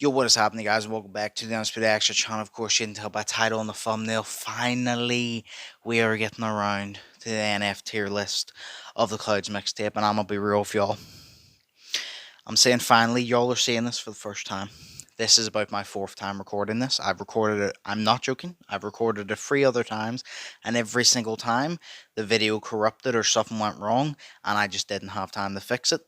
Yo, what is happening, guys? Welcome back to the Undisputed Extra channel. Of course, you can tell by title and the thumbnail. Finally, we are getting around to the NF tier list of the Clouds mixtape, and I'm gonna be real with y'all. I'm saying finally, y'all are seeing this for the first time. This is about my fourth time recording this. I've recorded it, I'm not joking, I've recorded it 3 other times, and every single time the video corrupted or something went wrong, and I just didn't have time to fix it.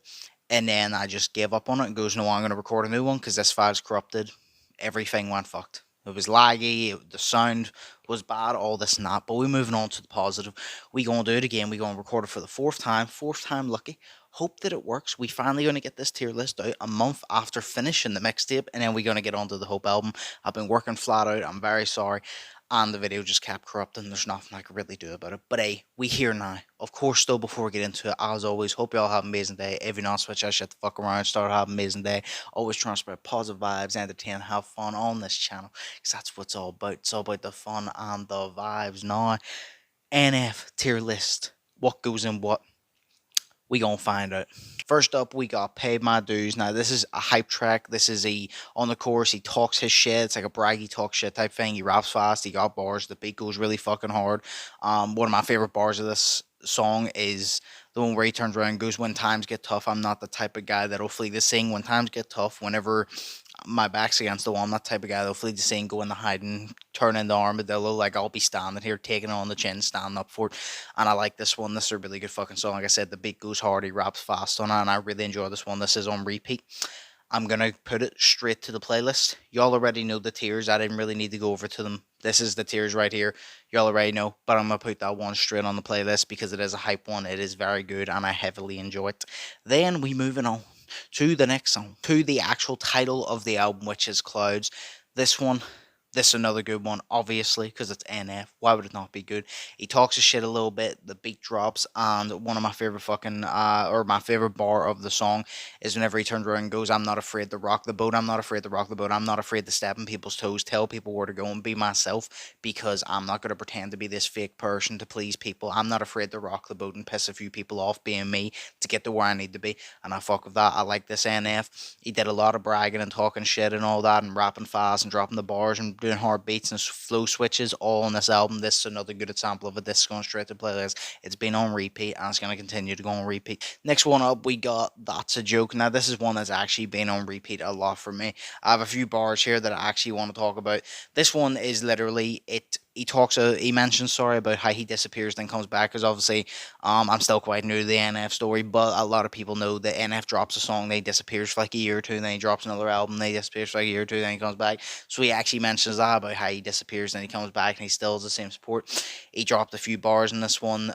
And then I just gave up on it and goes, no, I'm going to record a new one because this file's corrupted. Everything went fucked. It was laggy, the sound was bad, all this and that. But we're moving on to the positive. We going to do it again. We going to record it for the fourth time lucky. Hope that it works. We finally going to get this tier list out a month after finishing the mixtape, and then we're going to get onto the Hope album. I've been working flat out. I'm very sorry. And the video just kept corrupting. There's nothing I could really do about it. But hey, we here now. Of course, though, before we get into it, as always, hope y'all have an amazing day. If you're not, switch that shit the fuck around. Start having an amazing day. Always trying to spread positive vibes, entertain, have fun on this channel. Because that's what it's all about. It's all about the fun and the vibes. Now, NF tier list. What goes in what? We gonna find out. First up, we got Paid My Dues. Now, this is a hype track. This is on the chorus, he talks his shit. It's like a braggy talk shit type thing. He raps fast, he got bars, the beat goes really fucking hard. One of my favorite bars of this song is the one where he turns around and goes, when times get tough, I'm not the type of guy that'll flee the sing. When times get tough, whenever my back's against the wall, I'm not the type of guy that'll flee the scene, go in the hiding, turn into armadillo. Like, I'll be standing here, taking it on the chin, standing up for it. And I like this one. This is a really good fucking song. Like I said, the beat goes hard, he raps fast on it, and I really enjoy this one. This is on repeat. I'm gonna put it straight to the playlist. Y'all already know the tiers. I didn't really need to go over to them. This is the tiers right here. Y'all already know, but I'm gonna put that one straight on the playlist because it is a hype one. It is very good, and I heavily enjoy it. Then we moving on to the next song, to the actual title of the album, which is Clouds. This one, this is another good one, obviously, because it's NF. Why would it not be good? He talks his shit a little bit, the beat drops, and one of my favorite fucking, or my favorite bar of the song is whenever he turns around and goes, I'm not afraid to rock the boat, I'm not afraid to rock the boat, I'm not afraid to step in people's toes, tell people where to go and be myself, because I'm not going to pretend to be this fake person to please people. I'm not afraid to rock the boat and piss a few people off being me to get to where I need to be, and I fuck with that. I like this NF. He did a lot of bragging and talking shit and all that, and rapping fast and dropping the bars and doing hard beats and flow switches all on this album. This is another good example of it. This is going straight to playlist. It's been on repeat and it's going to continue to go on repeat. Next one up, we got That's a Joke. Now, this is one that's actually been on repeat a lot for me. I have a few bars here that I actually want to talk about. This one is literally it. He mentions, sorry, about how he disappears then comes back, because obviously I'm still quite new to the NF story, but a lot of people know that NF drops a song, they disappears for like a year or two, and then he drops another album, they disappears for like a year or two, then he comes back. So he actually mentions that about how he disappears and he comes back and he still has the same support. He dropped a few bars in this one.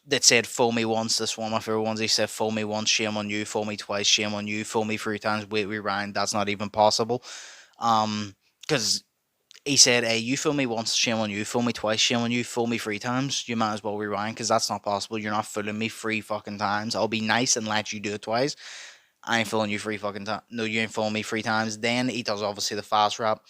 That said, fool me once. This one of my favorite ones. He said, fool me once, shame on you. Fool me twice, shame on you. Fool me 3 times, wait, rewind. That's not even possible. Because he said, hey, you fool me once, shame on you. Fool me twice, shame on you. Fool me 3 times, you might as well rewind, because that's not possible. You're not fooling me 3 fucking times. I'll be nice and let you do it twice. I ain't fooling you 3 fucking times. No, you ain't fooling me 3 times. Then he does obviously the fast rap.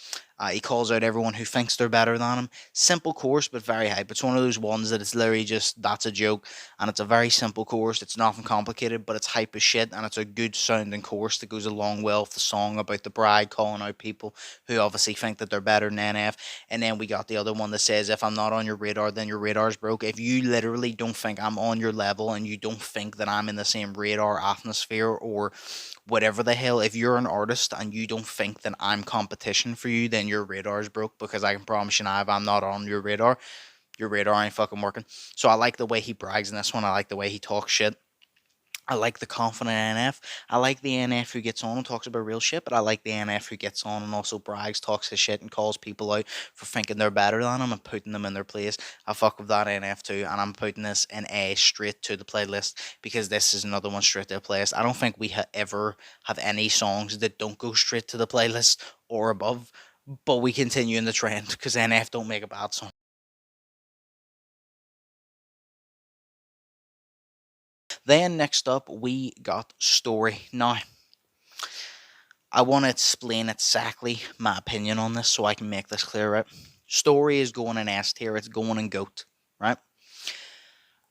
He calls out everyone who thinks they're better than him. Simple chorus, but very hype. It's one of those ones that it's literally just, that's a joke. And it's a very simple chorus. It's nothing complicated, but it's hype as shit. And it's a good sounding chorus that goes along well with the song about the bride calling out people who obviously think that they're better than NF. And then we got the other one that says, if I'm not on your radar, then your radar's broke. If you literally don't think I'm on your level and you don't think that I'm in the same radar atmosphere or whatever the hell, if you're an artist and you don't think that I'm competition for you, then your radar is broke, because I can promise you now, if I'm not on your radar ain't fucking working. So I like the way he brags in this one. I like the way he talks shit. I like the confident NF. I like the NF who gets on and talks about real shit, but I like the NF who gets on and also brags, talks his shit, and calls people out for thinking they're better than him and putting them in their place. I fuck with that NF too, and I'm putting this in A straight to the playlist, because this is another one straight to the playlist. I don't think we ever have any songs that don't go straight to the playlist or above, but we continue in the trend because NF don't make a bad song. Then next up, we got Story. Now, I want to explain exactly my opinion on this so I can make this clear, right? Story is going in S tier, it's going in GOAT, right?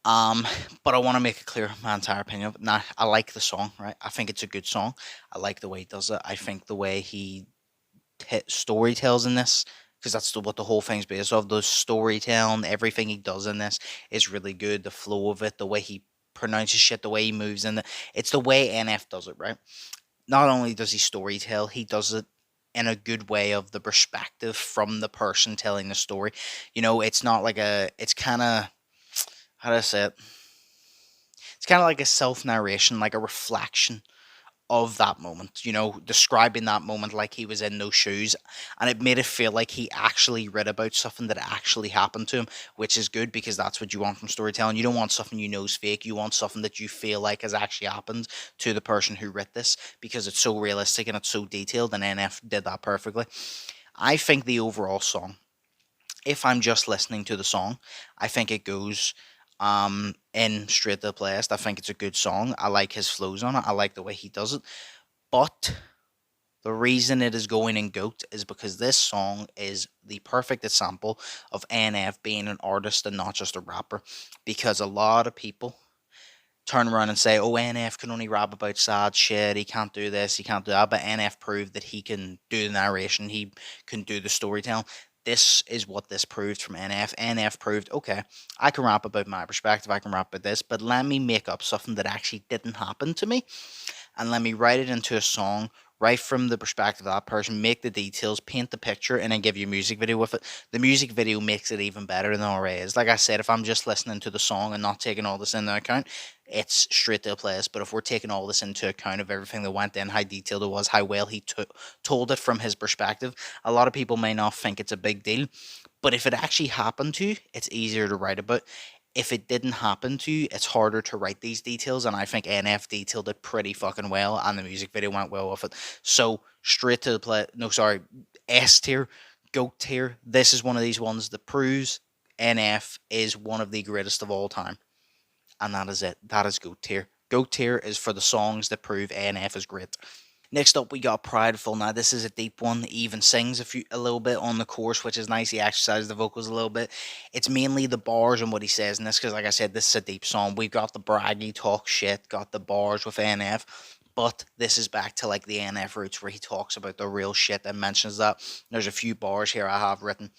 Um, but I want to make it clear my entire opinion. Now, I like the song, right? I think it's a good song. I like the way he does it. I think the way he story tells in this, because that's what the whole thing's based off. The storytelling, everything he does in this is really good. The flow of it, the way he pronounces shit, the way he moves in it. It's the way NF does it, right? Not only does he story tell, he does it in a good way of the perspective from the person telling the story. It's not like it's kind of, how do I say it? It's kind of like a self narration, like a reflection of that moment, describing that moment like he was in those shoes. And it made it feel like he actually read about something that actually happened to him, which is good because that's what you want from storytelling. You don't want something you know is fake. You want something that you feel like has actually happened to the person who wrote this because it's so realistic and it's so detailed, and NF did that perfectly. I think the overall song, if I'm just listening to the song, I think it goes in straight to the playlist. I think it's a good song. I like his flows on it. I like the way he does it. But the reason it is going in GOAT is because this song is the perfect example of NF being an artist and not just a rapper. Because a lot of people turn around and say, oh, NF can only rap about sad shit. He can't do this, he can't do that. But NF proved that he can do the narration, he can do the storytelling. This is what this proved from NF. NF proved, okay, I can rap about my perspective, I can rap about this, but let me make up something that actually didn't happen to me and let me write it into a song right from the perspective of that person, make the details, paint the picture, and then give you a music video with it. The music video makes it even better than it already is. Like I said, if I'm just listening to the song and not taking all this into account, it's straight to a place. But if we're taking all this into account of everything that went in, how detailed it was, how well he told it from his perspective, a lot of people may not think it's a big deal. But if it actually happened to you, it's easier to write about. If it didn't happen to you, it's harder to write these details, and I think NF detailed it pretty fucking well, and the music video went well with it. So straight to the play. No, sorry, S tier, GOAT tier. This is one of these ones that proves NF is one of the greatest of all time, and that is it. That is GOAT tier. GOAT tier is for the songs that prove NF is great. Next up, we got Prideful. Now, this is a deep one. He even sings a little bit on the chorus, which is nice. He exercises the vocals a little bit. It's mainly the bars and what he says in this, because, like I said, this is a deep song. We've got the braggy talk shit, got the bars with NF, but this is back to like the NF roots where he talks about the real shit and mentions that. There's a few bars here I have written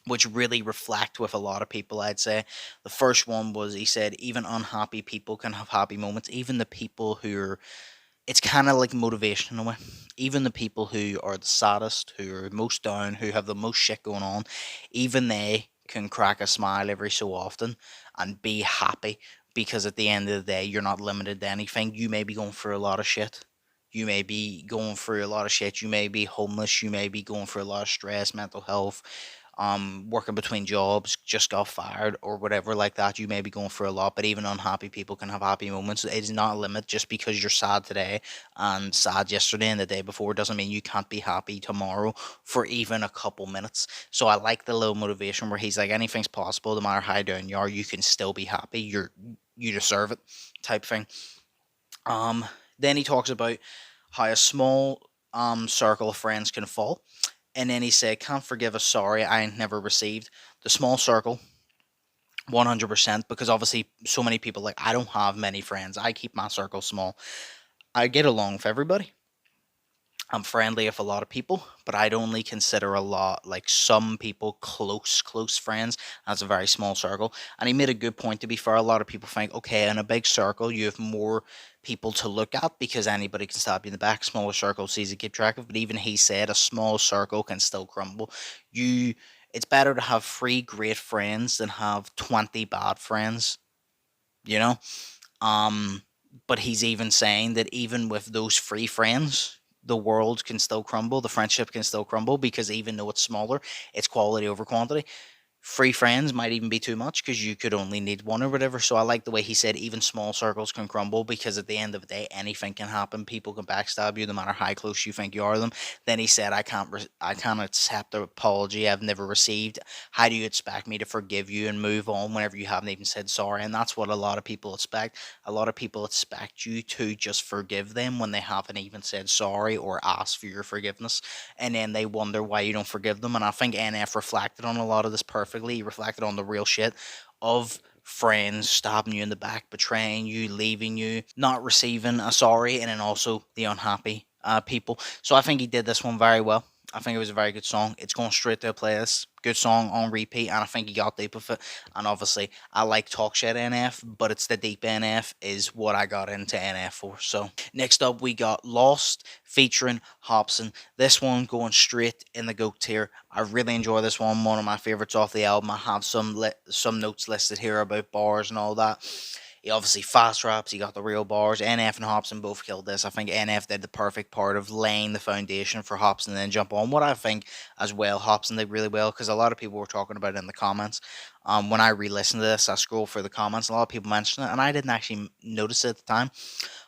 which really reflect with a lot of people, I'd say. The first one was he said, even unhappy people can have happy moments. Even the people who are, it's kind of like motivation in a way. Even the people who are the saddest, who are most down, who have the most shit going on, even they can crack a smile every so often and be happy because at the end of the day, you're not limited to anything. You may be going through a lot of shit. You may be going through a lot of shit. You may be homeless. You may be going through a lot of stress, mental health, working between jobs, just got fired or whatever like that. You may be going through a lot, but even unhappy people can have happy moments. It is not a limit. Just because you're sad today and sad yesterday and the day before doesn't mean you can't be happy tomorrow for even a couple minutes. So I like the little motivation where he's like, anything's possible, no matter how down you are, you can still be happy. You deserve it, type thing. Um, then he talks about how a small circle of friends can fall. And then he said, can't forgive a sorry I never received. The small circle, 100%, because obviously so many people, like, I don't have many friends. I keep my circle small. I get along with everybody. I'm friendly with a lot of people, but I'd only consider a lot, like some people, close friends. That's a very small circle. And he made a good point, to be fair. A lot of people think, okay, in a big circle, you have more people to look at because anybody can stab you in the back. Smaller circles, easy to keep track of. But even he said a small circle can still crumble. You, it's better to have three great friends than have 20 bad friends, you know? Um, but he's even saying that even with those free friends, the world can still crumble, the friendship can still crumble because even though it's smaller, it's quality over quantity. Free friends might even be too much because you could only need one or whatever. So I like the way he said even small circles can crumble because at the end of the day, anything can happen. People can backstab you no matter how close you think you are to them. Then he said, I can't accept the apology I've never received. How do you expect me to forgive you and move on whenever you haven't even said sorry? And that's what a lot of people expect. A lot of people expect you to just forgive them when they haven't even said sorry or asked for your forgiveness, and then they wonder why you don't forgive them. And I think NF reflected on a lot of this perfectly. He reflected on the real shit of friends stabbing you in the back, betraying you, leaving you, not receiving a sorry, and then also the unhappy people. So I think he did this one very well. I think it was a very good song. It's going straight to a playlist. Good song on repeat, and I think he got deep with it. And obviously, I like talk shit NF, but it's the deep NF is what I got into NF for. So next up, we got Lost featuring Hobson. This one going straight in the GOAT tier. I really enjoy this one. One of my favorites off the album. I have some notes listed here about bars and all that. He obviously fast raps. He got the real bars. NF and Hobson both killed this. I think NF did the perfect part of laying the foundation for Hobson and then jump on. What I think as well, Hobson did really well because a lot of people were talking about it in the comments. When I re-listened to this, I scrolled through the comments. A lot of people mentioned it, and I didn't actually notice it at the time.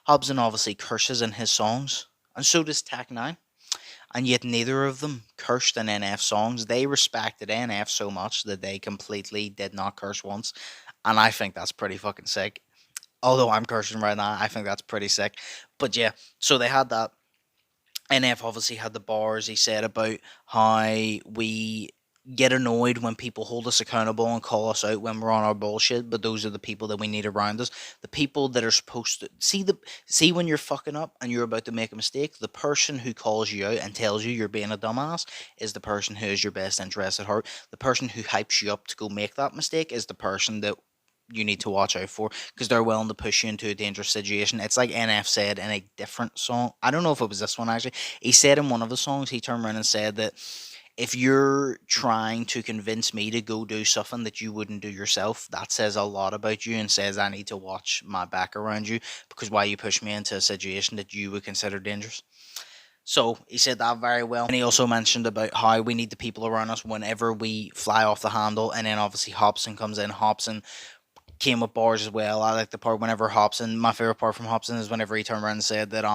Hobson obviously curses in his songs, and so does Tech Nine, and yet neither of them cursed in NF songs. They respected NF so much that they completely did not curse once, and I think that's pretty fucking sick. Although I'm cursing right now, I think that's pretty sick. But yeah, so they had that. NF obviously had the bars he said about how we get annoyed when people hold us accountable and call us out when we're on our bullshit, but those are the people that we need around us. The people that are supposed to see when you're fucking up and you're about to make a mistake, the person who calls you out and tells you you're being a dumbass is the person who is your best interest at heart. The person who hypes you up to go make that mistake is the person that you need to watch out for because they're willing to push you into a dangerous situation. It's like NF said in a different song. I don't know if it was this one actually. He said in one of the songs, he turned around and said that if you're trying to convince me to go do something that you wouldn't do yourself, that says a lot about you and says I need to watch my back around you because why you push me into a situation that you would consider dangerous. So he said that very well. And he also mentioned about how we need the people around us whenever we fly off the handle. And then obviously Hobson comes in. Hobson came with bars as well. I like the part whenever Hobson. My favorite part from Hobson is whenever he turned around and said that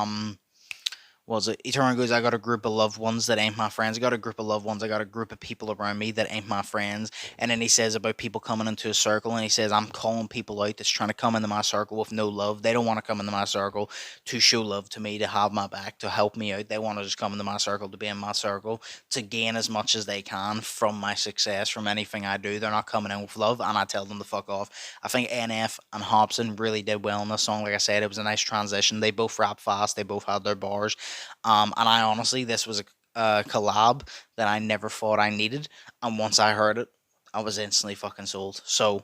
was it? He turned around and goes, I got a group of loved ones that ain't my friends. I got a group of loved ones. I got a group of people around me that ain't my friends. And then he says about people coming into a circle, and he says, I'm calling people out that's trying to come into my circle with no love. They don't want to come into my circle to show love to me, to have my back, to help me out. They want to just come into my circle to be in my circle, to gain as much as they can from my success, from anything I do. They're not coming in with love, and I tell them to fuck off. I think NF and Hobson really did well in this song. Like I said, it was a nice transition. They both rap fast. They both had their bars. And I honestly, this was a collab that I never thought I needed. And once I heard it, I was instantly fucking sold. So,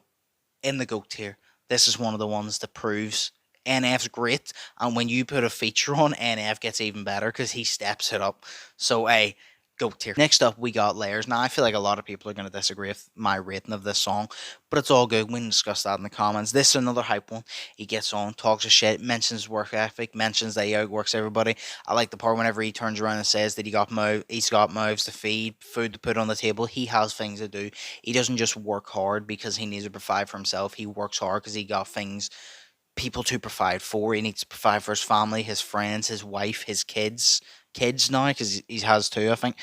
in the GOAT tier, this is one of the ones that proves NF's great. And when you put a feature on, NF gets even better because he steps it up. So, a GOAT tier. Next up, we got Layers. Now, I feel like a lot of people are going to disagree with my rating of this song, but it's all good. We can discuss that in the comments. This is another hype one. He gets on, talks a shit, mentions work ethic, mentions that he outworks everybody. I like the part whenever he turns around and says that he's got mouths to feed, food to put on the table. He has things to do. He doesn't just work hard because he needs to provide for himself. He works hard because he got things, people to provide for. He needs to provide for his family, his friends, his wife, his kids now because he has two, I think.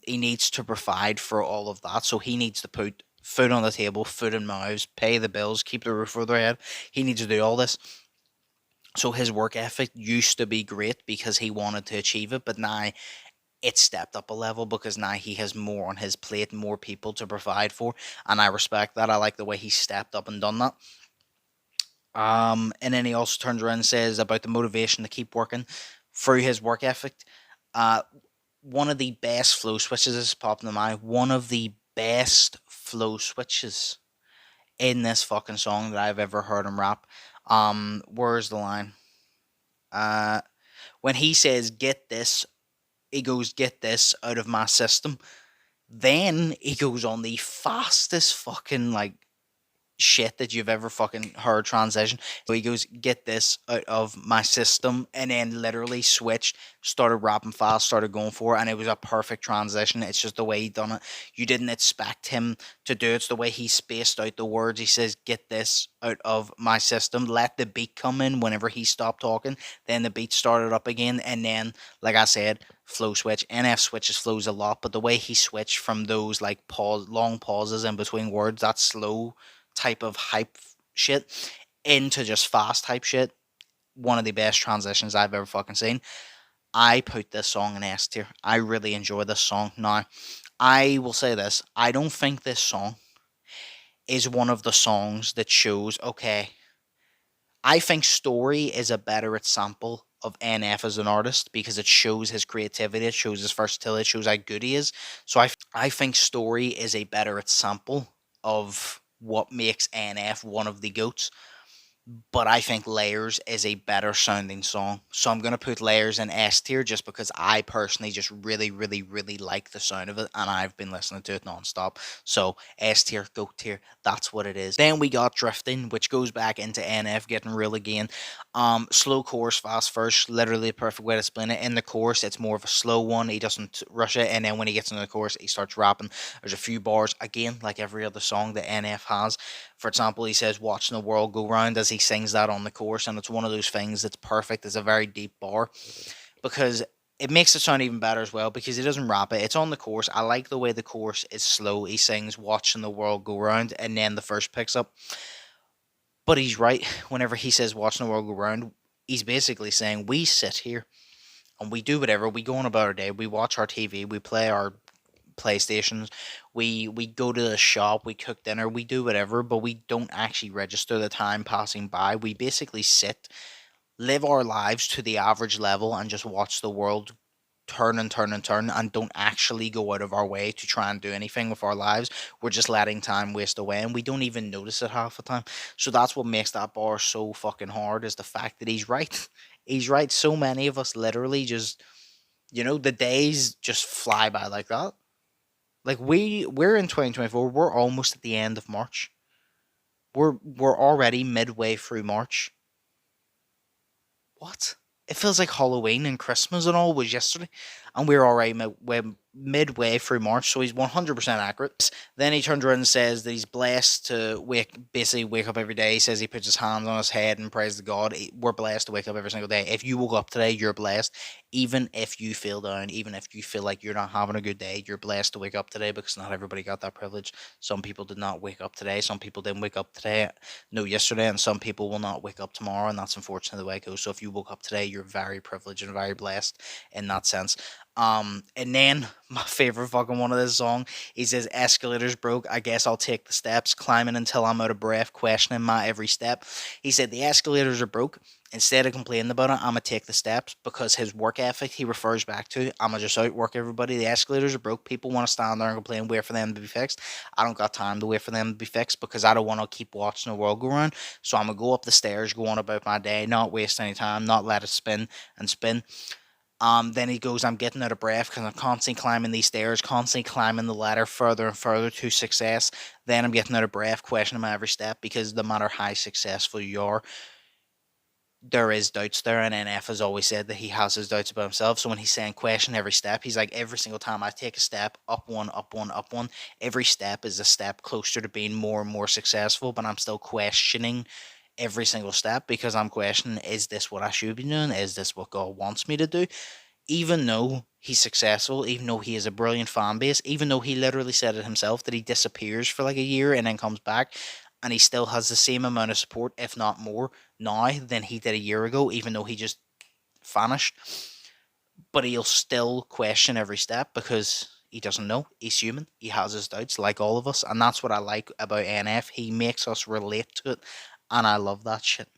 He needs to provide for all of that, so he needs to put food on the table, food in mouths, pay the bills, keep the roof over their head. He needs to do all this. So his work ethic used to be great because he wanted to achieve it, but now it's stepped up a level because now he has more on his plate, more people to provide for, and I respect that. I like the way he stepped up and done that. And then he also turns around and says about the motivation to keep working through his work ethic. Uh, One of the best flow switches is popping in my mind. One of the best flow switches in this fucking song that I've ever heard him rap. Where's the line? Uh, when he says "get this," he goes "get this out of my system." Then he goes on the fastest fucking like shit that you've ever fucking heard transition. So he goes, get this out of my system, and then literally switched, started rapping fast, started going for it, and it was a perfect transition. It's just the way he done it. You didn't expect him to do it. It's the way he spaced out the words. He says, get this out of my system. Let the beat come in whenever he stopped talking. Then the beat started up again, and then, like I said, flow switch. NF switches flows a lot, but the way he switched from those like long pauses in between words, that slow type of hype shit into just fast type shit. One of the best transitions I've ever fucking seen. I put this song in S tier. I really enjoy this song. Now, I will say this. I don't think this song is one of the songs that shows, okay, I think Story is a better example of NF as an artist because it shows his creativity, it shows his versatility, it shows how good he is. So I think Story is a better example of what makes NF one of the GOATs, but I think Layers is a better sounding song. So I'm gonna put Layers in S tier just because I personally just really, really, really like the sound of it, and I've been listening to it nonstop. So S tier, GOAT tier, that's what it is. Then we got Drifting, which goes back into NF getting real again. Slow chorus, fast verse, literally a perfect way to explain it. In the chorus, it's more of a slow one. He doesn't rush it, and then when he gets into the chorus, he starts rapping. There's a few bars again, like every other song that NF has. For example, he says "watching the world go round" as he sings that on the chorus, and it's one of those things that's perfect. It's a very deep bar because it makes it sound even better as well because he doesn't rap it. It's on the chorus. I like the way the chorus is slow. He sings "watching the world go round" and then the verse picks up. But he's right. Whenever he says "watching the world go round," he's basically saying we sit here and we do whatever. We go on about our day. We watch our TV. We play our PlayStations. We go to the shop, we cook dinner, we do whatever, but we don't actually register the time passing by. We basically sit, live our lives to the average level, and just watch the world turn and turn and turn, and don't actually go out of our way to try and do anything with our lives. We're just letting time waste away, and we don't even notice it half the time. So that's what makes that bar so fucking hard, is the fact that he's right. He's right. So many of us literally just, the days just fly by like that. Like we're in 2024. We're almost at the end of March. We're already midway through March. What? It feels like Halloween and Christmas and all was yesterday, and we're already midway through March. So he's 100% accurate. Then he turns around and says that he's blessed to basically wake up every day. He says he puts his hands on his head and prays to God. We're blessed to wake up every single day. If you woke up today, you're blessed. Even if you feel down, even if you feel like you're not having a good day, you're blessed to wake up today because not everybody got that privilege. Some people did not wake up today. Some people didn't wake up today, no, yesterday, and some people will not wake up tomorrow, and that's unfortunately the way it goes. So if you woke up today, you're very privileged and very blessed in that sense. And then my favorite fucking one of this song, he says, "Escalators broke. I guess I'll take the steps, climbing until I'm out of breath, questioning my every step." He said the escalators are broke. Instead of complaining about it, I'ma take the steps, because his work ethic he refers back to. I'ma just outwork everybody. The escalators are broke. People want to stand there and complain, wait for them to be fixed. I don't got time to wait for them to be fixed because I don't want to keep watching the world go around. So I'm gonna go up the stairs, go on about my day, not waste any time, not let it spin and spin. Then he goes, "I'm getting out of breath because I'm constantly climbing these stairs, constantly climbing the ladder further and further to success. Then I'm getting out of breath, questioning my every step, because no matter how successful you are, there is doubts there." And NF has always said that he has his doubts about himself. So when he's saying question every step, he's like, every single time I take a step, up one, up one, up one, every step is a step closer to being more and more successful. But I'm still questioning every single step, because I'm questioning, is this what I should be doing? Is this what God wants me to do? Even though he's successful, even though he has a brilliant fan base, even though he literally said it himself that he disappears for like a year and then comes back, and he still has the same amount of support, if not more, now than he did a year ago, even though he just vanished. But he'll still question every step because he doesn't know. He's human. He has his doubts, like all of us. And that's what I like about NF. He makes us relate to it. And I love that shit.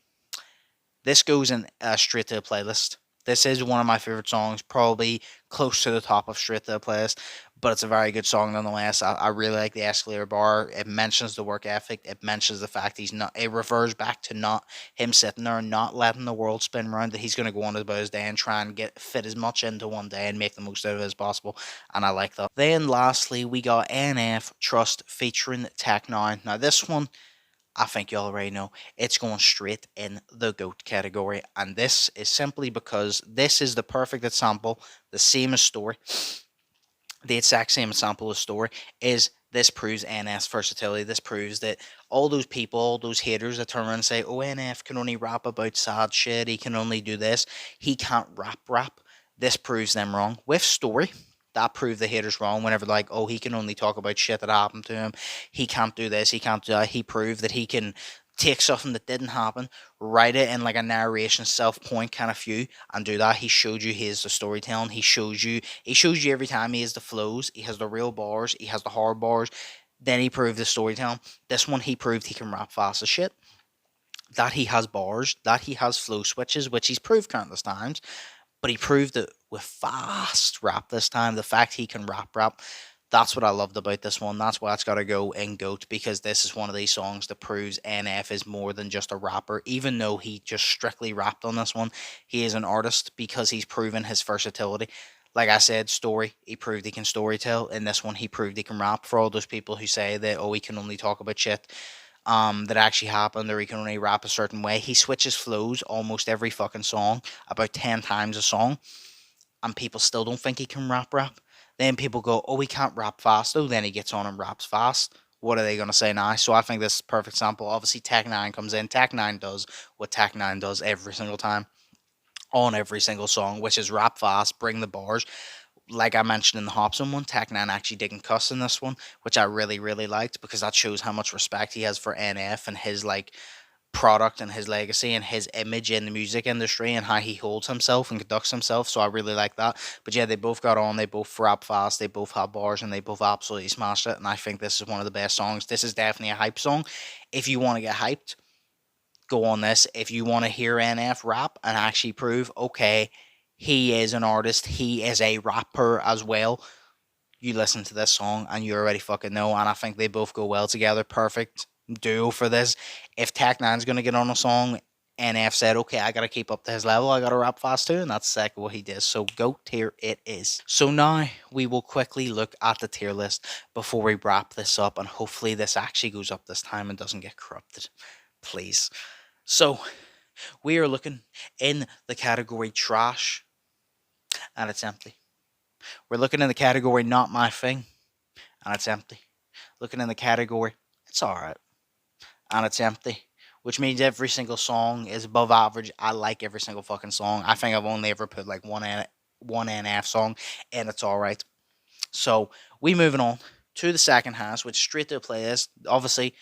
This goes in straight to the playlist. This is one of my favorite songs, probably close to the top of straight to the playlist, but it's a very good song nonetheless. I really like the escalator bar. It mentions the work ethic. It mentions the fact he's not. It refers back to not him sitting there and not letting the world spin around. That he's going to go on about his day and try and get fit as much into one day and make the most out of it as possible. And I like that. Then lastly, we got NF Trust featuring Tech Nine. Now this one, I think you already know, it's going straight in the GOAT category. And this is simply because this is the perfect example, the same as Story, the exact same example as Story, is this proves NF's versatility. This proves that all those people, all those haters that turn around and say, "Oh, NF can only rap about sad shit, he can only do this, he can't rap." This proves them wrong. With Story, that proved the haters wrong whenever like, "Oh, he can only talk about shit that happened to him, he can't do this, he can't do that." He proved that he can take something that didn't happen, write it in like a narration, self point kind of view, and do that. He showed you his the storytelling. He shows you every time he has the flows, he has the real bars, he has the hard bars. Then he proved the storytelling. This one, he proved he can rap fast as shit. That he has bars. That he has flow switches, which he's proved countless times. But he proved it with fast rap this time. The fact he can rap, that's what I loved about this one. That's why it's got to go in GOAT, because this is one of these songs that proves NF is more than just a rapper. Even though he just strictly rapped on this one, he is an artist because he's proven his versatility. Like I said, story, he proved he can storytell. In this one, he proved he can rap. For all those people who say that, oh, he can only talk about shit that actually happened, or he can only rap a certain way, he switches flows almost every fucking song, about 10 times a song, and people still don't think he can rap. Then people go, oh, he can't rap fast though. Then he gets on and raps fast. What are they going to say now? So I think this is a perfect sample. Obviously, Tech 9 comes in. Tech 9 does what Tech 9 does every single time on every single song, which is rap fast, bring the bars. Like I mentioned in the Hobson one, Tech 9 actually didn't cuss in this one, which I really, really liked, because that shows how much respect he has for NF and his like product and his legacy and his image in the music industry and how he holds himself and conducts himself. So I really like that. But yeah, they both got on, they both rap fast, they both have bars, and they both absolutely smashed it. And I think this is one of the best songs. This is definitely a hype song. If you want to get hyped, go on this. If you want to hear NF rap and actually prove, okay, he is an artist, he is a rapper as well, you listen to this song and you already fucking know. And I think they both go well together. Perfect duo for this. If Tech Nine's gonna get on a song, NF said, okay, I gotta keep up to his level, I gotta rap fast too, and that's exactly what he did. So GOAT tier it is. So now we will quickly look at the tier list before we wrap this up, and hopefully this actually goes up this time and doesn't get corrupted. Please. So we are looking in the category trash, and it's empty. We're looking in the category not my thing, and it's empty. Looking in the category, it's alright, and it's empty. Which means every single song is above average. I like every single fucking song. I think I've only ever put like one NF song, and it's alright. So we moving on to the second half, which is straight to the playlist. Obviously,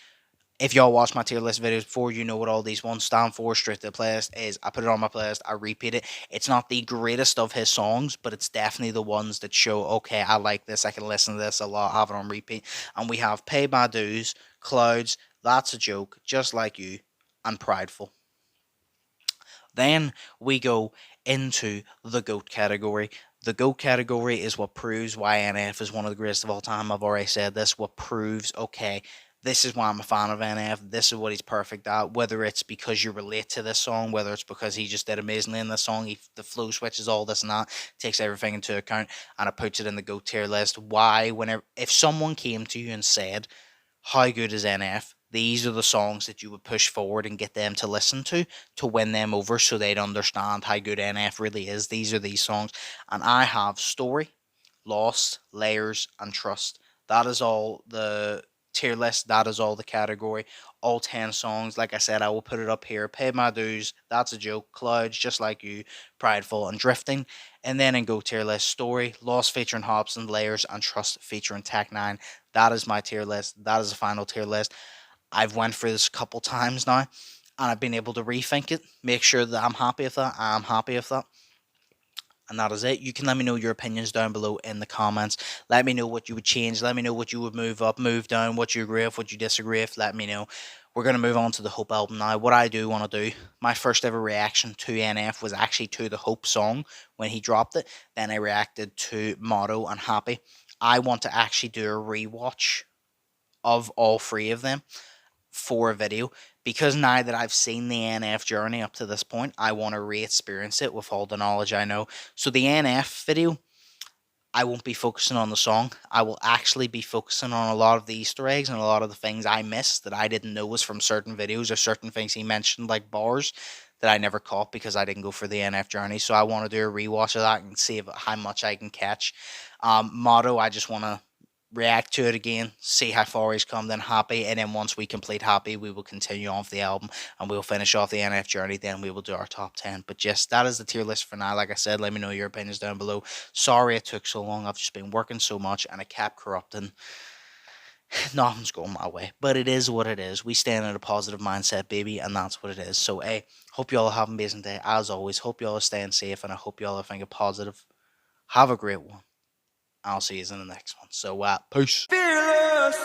if y'all watch my tier list videos before, you know what all these ones stand for. Straight to the playlist is I put it on my playlist, I repeat it. It's not the greatest of his songs, but it's definitely the ones that show, okay, I like this, I can listen to this a lot, have it on repeat. And we have Pay My Dues, Clouds, That's a Joke, Just Like You, and Prideful. Then we go into the GOAT category. The GOAT category is what proves why NF is one of the greatest of all time. I've already said this. What proves, okay, this is why I'm a fan of NF. This is what he's perfect at. Whether it's because you relate to this song, whether it's because he just did amazingly in this song, the flow switches, all this and that, takes everything into account, and it puts it in the GOAT tier list. Why, whenever, if someone came to you and said, how good is NF? These are the songs that you would push forward and get them to listen to win them over, so they'd understand how good NF really is. These are these songs. And I have Story, Lost, Layers, and Trust. That is all the tier list. That is all the category. All 10 songs. Like I said, I will put it up here. Pay My Dues, That's a Joke, Clouds, Just Like You, Prideful, and Drifting. And then in Go tier list, Story, Lost featuring Hobson, Layers, and Trust featuring Tech 9. That is my tier list. That is the final tier list. I've went through this a couple times now, and I've been able to rethink it, make sure that I'm happy with that. I'm happy with that. And that is it. You can let me know your opinions down below in the comments. Let me know what you would change. Let me know what you would move up, move down, what you agree with, what you disagree with. Let me know. We're going to move on to the Hope album now. What I do want to do, my first ever reaction to NF was actually to the Hope song when he dropped it. Then I reacted to Motto and Happy. I want to actually do a rewatch of all three of them for a video, because now that I've seen the NF journey up to this point, I want to re-experience it with all the knowledge I know. So the NF video, I won't be focusing on the song. I will actually be focusing on a lot of the Easter eggs and a lot of the things I missed that I didn't know was from certain videos, or certain things he mentioned, like bars, that I never caught because I didn't go for the NF journey. So I want to do a rewatch of that and see how much I can catch. Motto, I just want to react to it again, see how far he's come, then Happy, and then once we complete Happy, we will continue on with the album, and we'll finish off the NF journey, then we will do our top 10. But yes, that is the tier list for now. Like I said, let me know your opinions down below. Sorry it took so long, I've just been working so much, and it kept corrupting. Nothing's going my way, but it is what it is. We stand in a positive mindset, baby, and that's what it is. So, hey, hope you all have an amazing day. As always, hope you all are staying safe, and I hope you all are thinking positive. Have a great one. I'll see you in the next one. So, peace. Fearless.